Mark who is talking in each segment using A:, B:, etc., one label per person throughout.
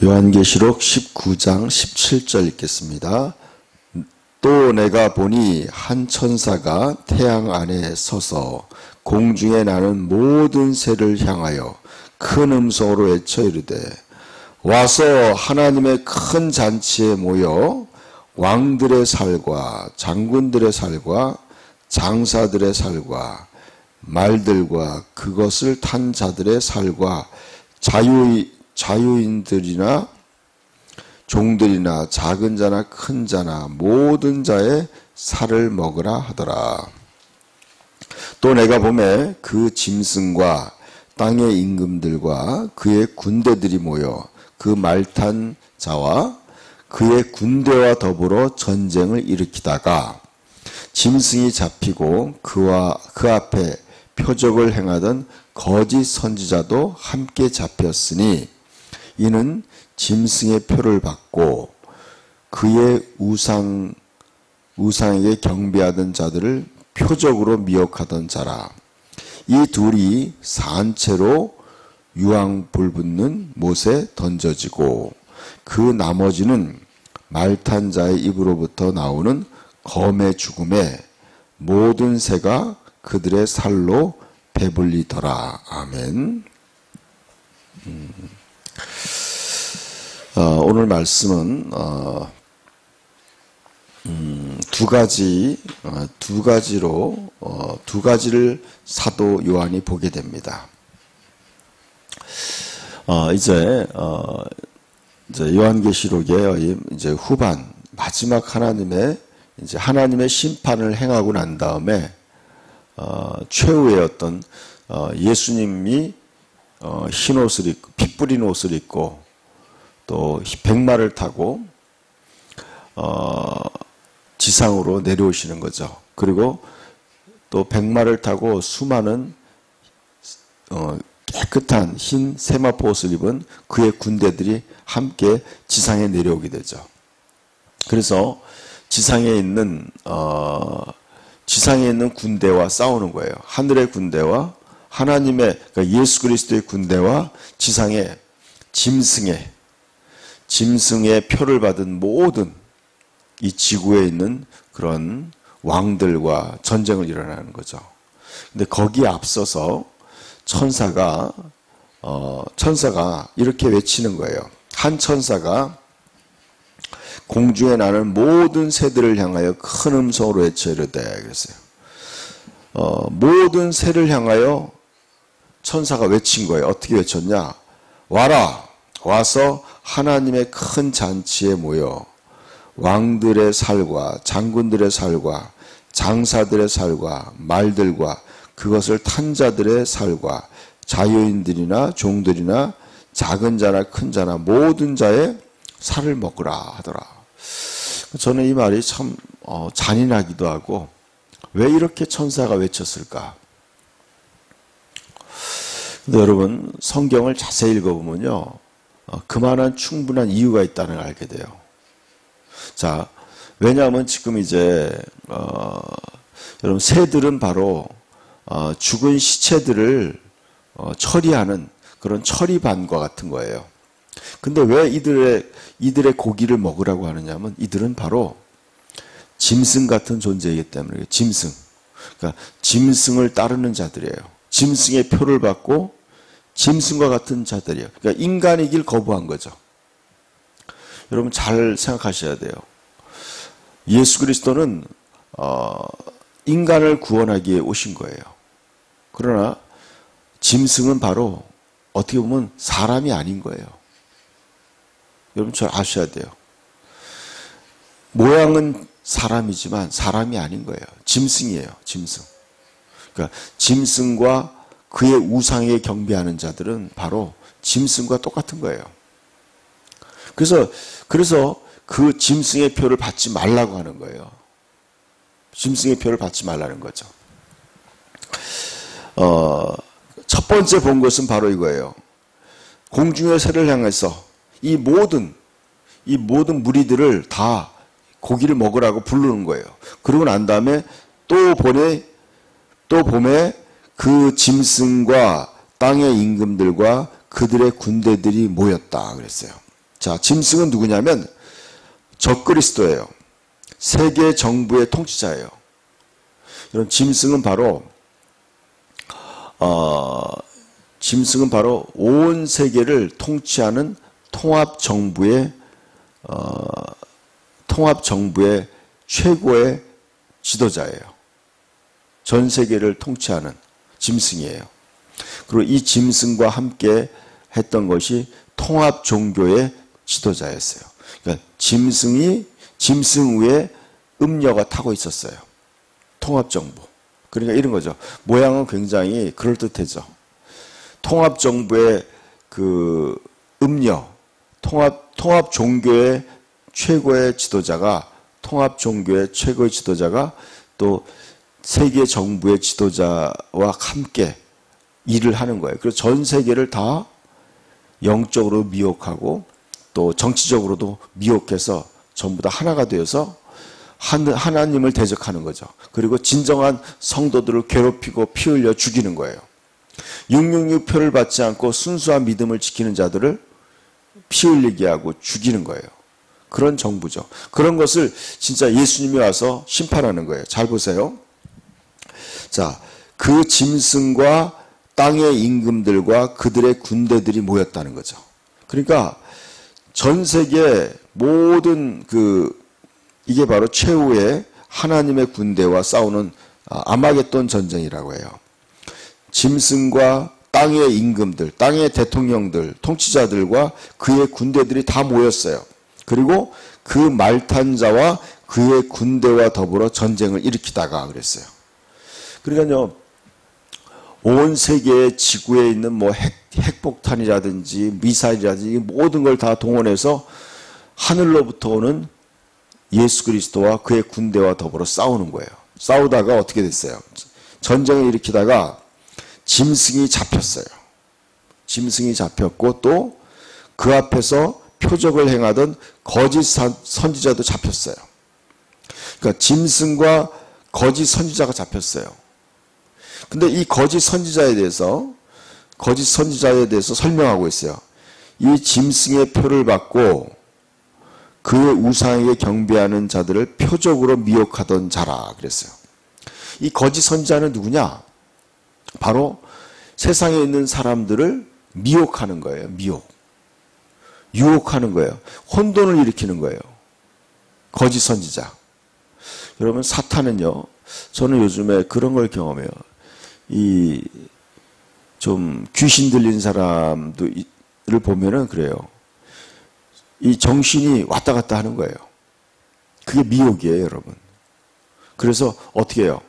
A: 요한계시록 19장 17절 읽겠습니다. 또 내가 보니 한 천사가 태양 안에 서서 공중에 나는 모든 새를 향하여 큰 음성으로 외쳐 이르되 와서 하나님의 큰 잔치에 모여 왕들의 살과 장군들의 살과 장사들의 살과 말들과 그것을 탄 자들의 살과 자유인들이나 종들이나 작은 자나 큰 자나 모든 자의 살을 먹으라 하더라. 또 내가 보매 그 짐승과 땅의 임금들과 그의 군대들이 모여 그 말탄 자와 그의 군대와 더불어 전쟁을 일으키다가 짐승이 잡히고 그 앞에 표적을 행하던 거짓 선지자도 함께 잡혔으니 이는 짐승의 표를 받고 그의 우상에게 경배하던 자들을 표적으로 미혹하던 자라. 이 둘이 산채로 유황 불붙는 못에 던져지고 그 나머지는 말탄 자의 입으로부터 나오는 검의 죽음에 모든 새가 그들의 살로 배불리더라. 아멘. 오늘 말씀은 두 가지를 사도 요한이 보게 됩니다. 이제 요한계시록의 이제 후반 마지막 하나님의 심판을 행하고 난 다음에 최후의 어떤 예수님이 흰 옷을 입고 피 뿌린 옷을 입고 또 백마를 타고 지상으로 내려오시는 거죠. 그리고 또 백마를 타고 수많은 깨끗한 흰 세마포 옷을 입은 그의 군대들이 함께 지상에 내려오게 되죠. 그래서 지상에 있는 군대와 싸우는 거예요. 하늘의 군대와 하나님의 그러니까 예수 그리스도의 군대와 지상의 짐승의 표를 받은 모든 이 지구에 있는 그런 왕들과 전쟁을 일어나는 거죠. 근데 거기에 앞서서 천사가 이렇게 외치는 거예요. 한 천사가 공중에 나는 모든 새들을 향하여 큰 음성으로 외쳐 이르되 그랬어요. 모든 새를 향하여 천사가 외친 거예요. 어떻게 외쳤냐? 와라! 와서 하나님의 큰 잔치에 모여 왕들의 살과 장군들의 살과 장사들의 살과 말들과 그것을 탄 자들의 살과 자유인들이나 종들이나 작은 자나 큰 자나 모든 자의 살을 먹으라 하더라. 저는 이 말이 참 잔인하기도 하고 왜 이렇게 천사가 외쳤을까? 근데 여러분 성경을 자세히 읽어보면요. 그만한 충분한 이유가 있다는 걸 알게 돼요. 자, 왜냐하면 지금 이제 여러분 새들은 바로 죽은 시체들을 처리하는 그런 처리반과 같은 거예요. 근데 왜 이들의 고기를 먹으라고 하느냐면 이들은 바로 짐승 같은 존재이기 때문에 짐승. 그러니까 짐승을 따르는 자들이에요. 짐승의 표를 받고 짐승과 같은 자들이에요. 그러니까 인간이길 거부한 거죠. 여러분 잘 생각하셔야 돼요. 예수 그리스도는 인간을 구원하기 위해 오신 거예요. 그러나 짐승은 바로 어떻게 보면 사람이 아닌 거예요. 여러분 잘 아셔야 돼요. 모양은 사람이지만 사람이 아닌 거예요. 짐승이에요. 짐승. 그러니까 짐승과 그의 우상에 경배하는 자들은 바로 짐승과 똑같은 거예요. 그래서 그 짐승의 표를 받지 말라고 하는 거예요. 짐승의 표를 받지 말라는 거죠. 첫 번째 본 것은 바로 이거예요. 공중의 새를 향해서 이 모든 무리들을 다 고기를 먹으라고 부르는 거예요. 그러고 난 다음에 또 봄에 그 짐승과 땅의 임금들과 그들의 군대들이 모였다 그랬어요. 자, 짐승은 누구냐면 적그리스도예요. 세계 정부의 통치자예요. 이런 짐승은 바로 온 세계를 통치하는 통합 정부의 최고의 지도자예요. 전 세계를 통치하는 짐승이에요. 그리고 이 짐승과 함께 했던 것이 통합 종교의 지도자였어요. 그러니까 짐승 위에 음녀가 타고 있었어요. 통합 정부. 그러니까 이런 거죠. 모양은 굉장히 그럴듯해져. 통합 정부의 그 음녀, 통합 종교의 최고의 지도자가 또 세계 정부의 지도자와 함께 일을 하는 거예요. 그래서 전 세계를 다 영적으로 미혹하고 또 정치적으로도 미혹해서 전부 다 하나가 되어서 하나님을 대적하는 거죠. 그리고 진정한 성도들을 괴롭히고 피 흘려 죽이는 거예요. 666 표를 받지 않고 순수한 믿음을 지키는 자들을 피 흘리게 하고 죽이는 거예요. 그런 정부죠. 그런 것을 진짜 예수님이 와서 심판하는 거예요. 잘 보세요. 자, 그 짐승과 땅의 임금들과 그들의 군대들이 모였다는 거죠. 그러니까 전 세계 모든 이게 바로 최후의 하나님의 군대와 싸우는 아마겟돈 전쟁이라고 해요. 짐승과 땅의 임금들, 땅의 대통령들, 통치자들과 그의 군대들이 다 모였어요. 그리고 그 말탄 자와 그의 군대와 더불어 전쟁을 일으키다가 그랬어요. 그러니까요, 온 세계의 지구에 있는 뭐 핵폭탄이라든지 미사일이라든지 모든 걸 다 동원해서 하늘로부터 오는 예수 그리스도와 그의 군대와 더불어 싸우는 거예요. 싸우다가 어떻게 됐어요? 전쟁을 일으키다가 짐승이 잡혔어요. 짐승이 잡혔고 또 그 앞에서 표적을 행하던 거짓 선지자도 잡혔어요. 그러니까 짐승과 거짓 선지자가 잡혔어요. 근데 이 거짓 선지자에 대해서 설명하고 있어요. 이 짐승의 표를 받고 그의 우상에게 경배하는 자들을 표적으로 미혹하던 자라 그랬어요. 이 거짓 선지자는 누구냐? 바로 세상에 있는 사람들을 미혹하는 거예요. 유혹하는 거예요. 혼돈을 일으키는 거예요. 거짓 선지자. 여러분, 사탄은요, 저는 요즘에 그런 걸 경험해요. 좀 귀신 들린 사람들을 보면은 그래요. 이 정신이 왔다 갔다 하는 거예요. 그게 미혹이에요, 여러분. 그래서 어떻게 해요?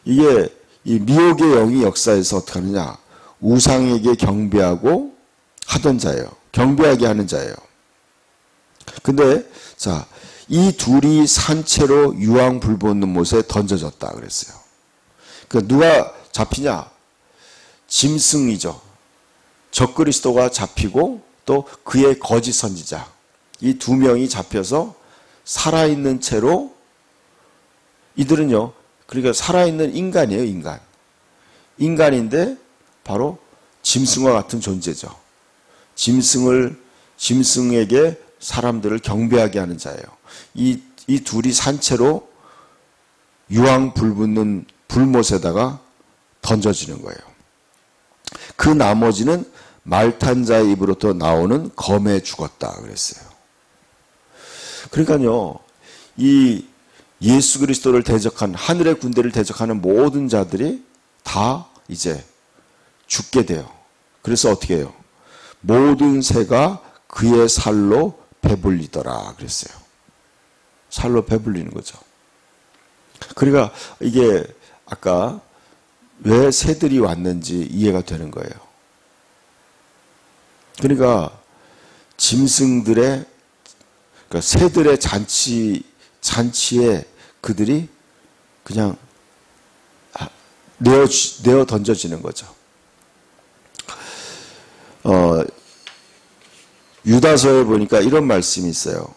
A: 이게 이 미혹의 영이 역사에서 어떻게 하느냐? 우상에게 경배하고 하던 자예요. 경배하게 하는 자예요. 근데 자, 이 둘이 산채로 유황 불붙는 못에 던져졌다 그랬어요. 그러니까 누가 잡히냐? 짐승이죠. 적그리스도가 잡히고 또 그의 거짓 선지자. 이 두 명이 잡혀서 살아있는 채로 이들은요. 그러니까 살아있는 인간이에요. 인간인데 바로 짐승과 같은 존재죠. 짐승에게 사람들을 경배하게 하는 자예요. 이 둘이 산채로 유황 불붙는 불못에다가 던져지는 거예요. 그 나머지는 말탄 자의 입으로부터 나오는 검에 죽었다 그랬어요. 그러니까요, 이 예수 그리스도를 대적한 하늘의 군대를 대적하는 모든 자들이 다 이제 죽게 돼요. 그래서 어떻게 해요? 모든 새가 그의 살로 배불리더라 그랬어요. 살로 배불리는 거죠. 그러니까 이게 아까 왜 새들이 왔는지 이해가 되는 거예요. 그러니까 짐승들의, 그러니까 새들의 잔치에 그들이 그냥 내어 던져지는 거죠. 유다서에 보니까 이런 말씀이 있어요.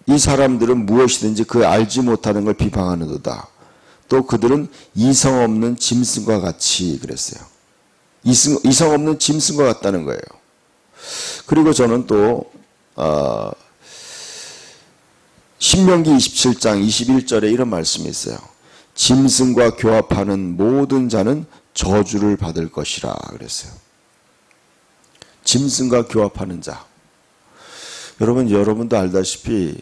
A: 이 사람들은 무엇이든지 그 알지 못하는 걸 비방하는도다. 또 그들은 이성 없는 짐승과 같이 그랬어요. 이성 없는 짐승과 같다는 거예요. 그리고 저는 또 신명기 27장 21절에 이런 말씀이 있어요. 짐승과 교합하는 모든 자는 저주를 받을 것이라 그랬어요. 짐승과 교합하는 자. 여러분도 알다시피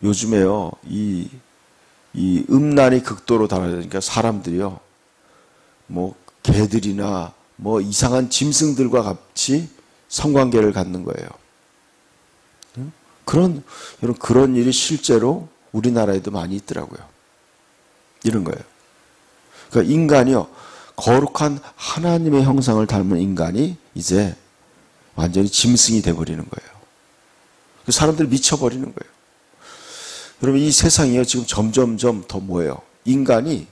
A: 요즘에요, 이 음란이 극도로 달아지니까 사람들이요, 뭐 개들이나 뭐 이상한 짐승들과 같이 성관계를 갖는 거예요. 그런 일이 실제로 우리나라에도 많이 있더라고요. 이런 거예요. 그러니까 인간이요, 거룩한 하나님의 형상을 닮은 인간이 이제 완전히 짐승이 돼버리는 거예요. 사람들이 미쳐버리는 거예요. 여러분, 이 세상이요, 지금 점점점 더 뭐예요? 인간이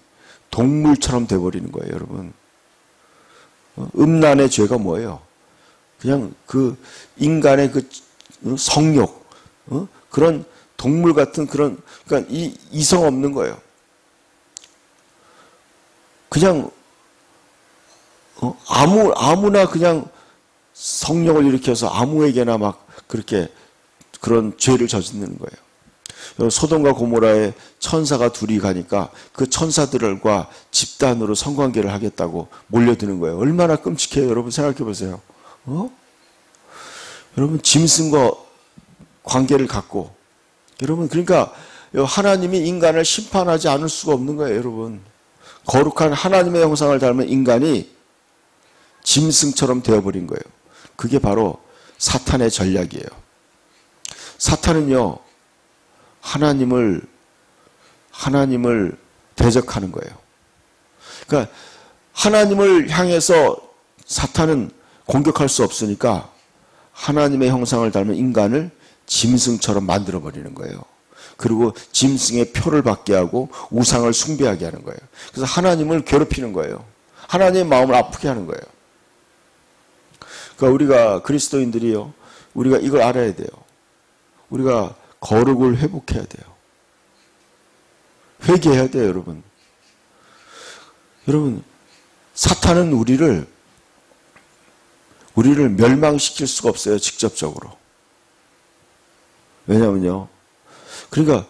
A: 동물처럼 돼버리는 거예요, 여러분. 음란의 죄가 뭐예요? 그냥 그 인간의 그 성욕, 그런 동물 같은 그러니까 이성 없는 거예요. 그냥 아무나 그냥 성령을 일으켜서 아무에게나 막 그렇게 그런 죄를 저지르는 거예요. 소돔과 고모라에 천사가 둘이 가니까 그 천사들과 집단으로 성관계를 하겠다고 몰려드는 거예요. 얼마나 끔찍해요. 여러분 생각해 보세요. 여러분 짐승과 관계를 갖고, 여러분 그러니까 하나님이 인간을 심판하지 않을 수가 없는 거예요. 여러분, 거룩한 하나님의 형상을 닮은 인간이 짐승처럼 되어버린 거예요. 그게 바로 사탄의 전략이에요. 사탄은요, 하나님을 대적하는 거예요. 그러니까 하나님을 향해서 사탄은 공격할 수 없으니까 하나님의 형상을 닮은 인간을 짐승처럼 만들어버리는 거예요. 그리고 짐승의 표를 받게 하고 우상을 숭배하게 하는 거예요. 그래서 하나님을 괴롭히는 거예요. 하나님의 마음을 아프게 하는 거예요. 그러니까 우리가 그리스도인들이요, 우리가 이걸 알아야 돼요. 우리가 거룩을 회복해야 돼요. 회개해야 돼요, 여러분. 여러분, 사탄은 우리를 멸망시킬 수가 없어요, 직접적으로. 왜냐면요, 그러니까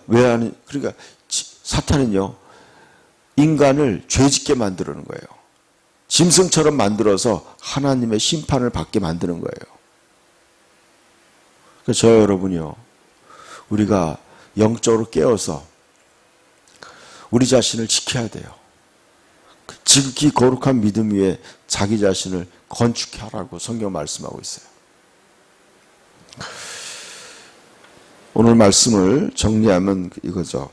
A: 사탄은요, 인간을 죄짓게 만드는 거예요. 짐승처럼 만들어서 하나님의 심판을 받게 만드는 거예요. 그래서 저 여러분이요, 우리가 영적으로 깨어서 우리 자신을 지켜야 돼요. 지극히 거룩한 믿음 위에 자기 자신을 건축하라고 성경 말씀하고 있어요. 오늘 말씀을 정리하면 이거죠.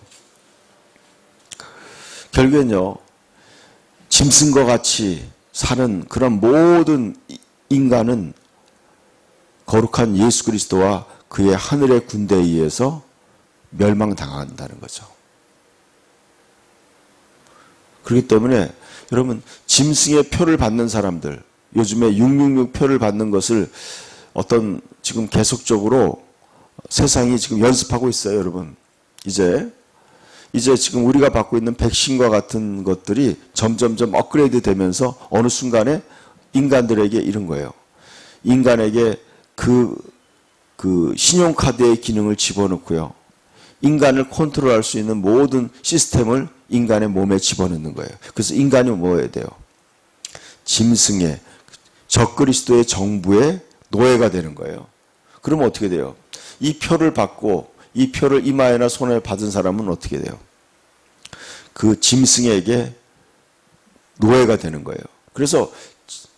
A: 결국엔요, 짐승과 같이 사는 그런 모든 인간은 거룩한 예수 그리스도와 그의 하늘의 군대에 의해서 멸망당한다는 거죠. 그렇기 때문에 여러분, 짐승의 표를 받는 사람들, 요즘에 666 표를 받는 것을 지금 계속적으로 세상이 지금 연습하고 있어요, 여러분. 이제 지금 우리가 받고 있는 백신과 같은 것들이 점점점 업그레이드 되면서 어느 순간에 인간들에게 이런 거예요. 인간에게 그 신용카드의 기능을 집어넣고요, 인간을 컨트롤할 수 있는 모든 시스템을 인간의 몸에 집어넣는 거예요. 그래서 인간이 뭐 해야 돼요? 짐승의, 적그리스도의 정부의 노예가 되는 거예요. 그러면 어떻게 돼요? 이 표를 받고 이 표를 이마에나 손에 받은 사람은 어떻게 돼요? 그 짐승에게 노예가 되는 거예요. 그래서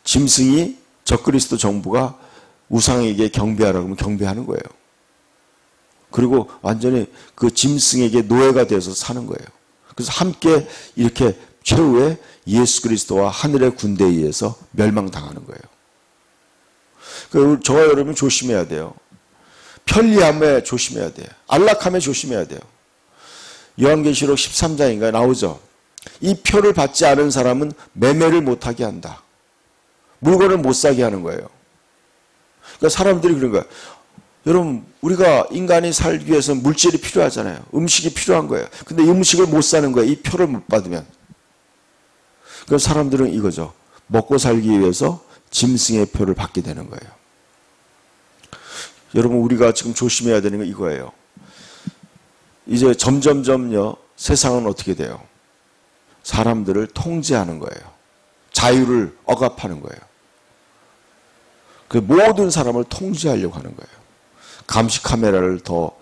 A: 짐승이, 적그리스도 정부가 우상에게 경배하라고 하면 경배하는 거예요. 그리고 완전히 그 짐승에게 노예가 되어서 사는 거예요. 그래서 함께 이렇게 최후의 예수 그리스도와 하늘의 군대에 의해서 멸망당하는 거예요. 그러니까 저와 여러분 조심해야 돼요. 편리함에 조심해야 돼요. 안락함에 조심해야 돼요. 요한계시록 13장인가에 나오죠. 이 표를 받지 않은 사람은 매매를 못하게 한다. 물건을 못 사게 하는 거예요. 그러니까 사람들이 그런 거예요. 여러분, 우리가 인간이 살기 위해서 물질이 필요하잖아요. 음식이 필요한 거예요. 근데 이 음식을 못 사는 거예요. 이 표를 못 받으면. 그래서 사람들은 이거죠. 먹고 살기 위해서 짐승의 표를 받게 되는 거예요. 여러분, 우리가 지금 조심해야 되는 건 이거예요. 이제 점점점요, 세상은 어떻게 돼요? 사람들을 통제하는 거예요. 자유를 억압하는 거예요. 그 모든 사람을 통제하려고 하는 거예요. 감시 카메라를 더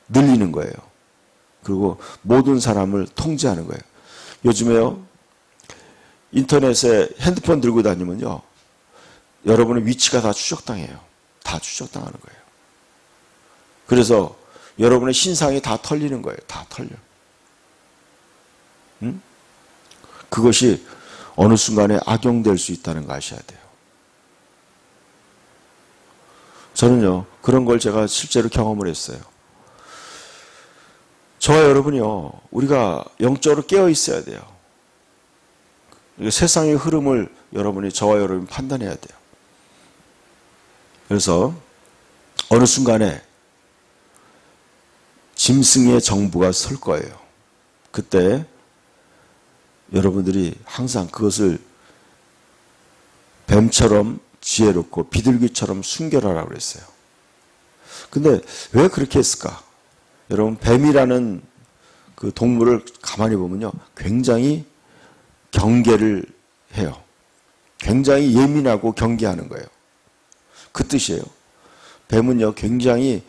A: 늘리는 거예요. 그리고 모든 사람을 통제하는 거예요. 요즘에요, 인터넷에 핸드폰 들고 다니면요, 여러분의 위치가 다 추적당해요. 다 추적당하는 거예요. 그래서 여러분의 신상이 다 털리는 거예요. 다 털려. 응? 그것이 어느 순간에 악용될 수 있다는 거 아셔야 돼요. 저는요, 그런 걸 제가 실제로 경험을 했어요. 저와 여러분이요, 우리가 영적으로 깨어 있어야 돼요. 세상의 흐름을 여러분이, 저와 여러분이 판단해야 돼요. 그래서 어느 순간에 짐승의 정부가 설 거예요. 그때 여러분들이 항상 그것을 뱀처럼 지혜롭고 비둘기처럼 순결하라고 그랬어요. 근데 왜 그렇게 했을까? 여러분, 뱀이라는 그 동물을 가만히 보면요, 굉장히 경계를 해요. 굉장히 예민하고 경계하는 거예요. 그 뜻이에요. 뱀은요, 굉장히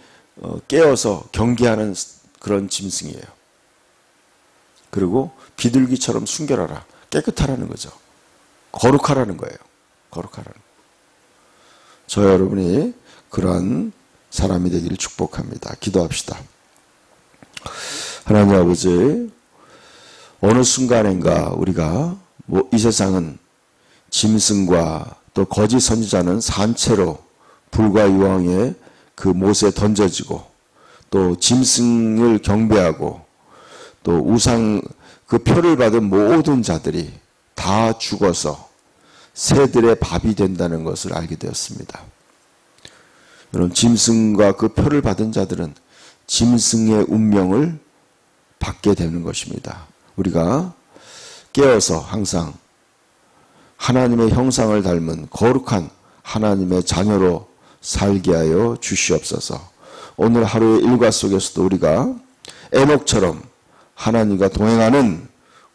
A: 깨어서 경계하는 그런 짐승이에요. 그리고 비둘기처럼 순결하라, 깨끗하라는 거죠. 거룩하라는 거예요. 거룩하라는 거예요. 저 여러분이 그러한 사람이 되기를 축복합니다. 기도합시다. 하나님 아버지, 어느 순간인가 우리가 이 세상은 짐승과 또 거짓 선지자는 산채로 불과 유황에 그 못에 던져지고, 또 짐승을 경배하고 또 우상 그 표를 받은 모든 자들이 다 죽어서 새들의 밥이 된다는 것을 알게 되었습니다. 여러분, 짐승과 그 표를 받은 자들은 짐승의 운명을 받게 되는 것입니다. 우리가 깨어서 항상 하나님의 형상을 닮은 거룩한 하나님의 자녀로 살게 하여 주시옵소서. 오늘 하루의 일과 속에서도 우리가 에녹처럼 하나님과 동행하는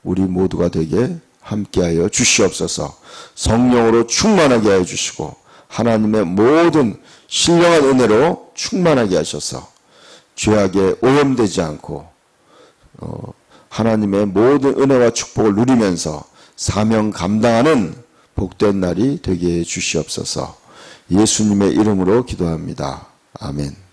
A: 우리 모두가 되게 함께하여 주시옵소서. 성령으로 충만하게 하여 주시고 하나님의 모든 신령한 은혜로 충만하게 하셔서 죄악에 오염되지 않고 하나님의 모든 은혜와 축복을 누리면서 사명 감당하는 복된 날이 되게 해 주시옵소서. 예수님의 이름으로 기도합니다. 아멘.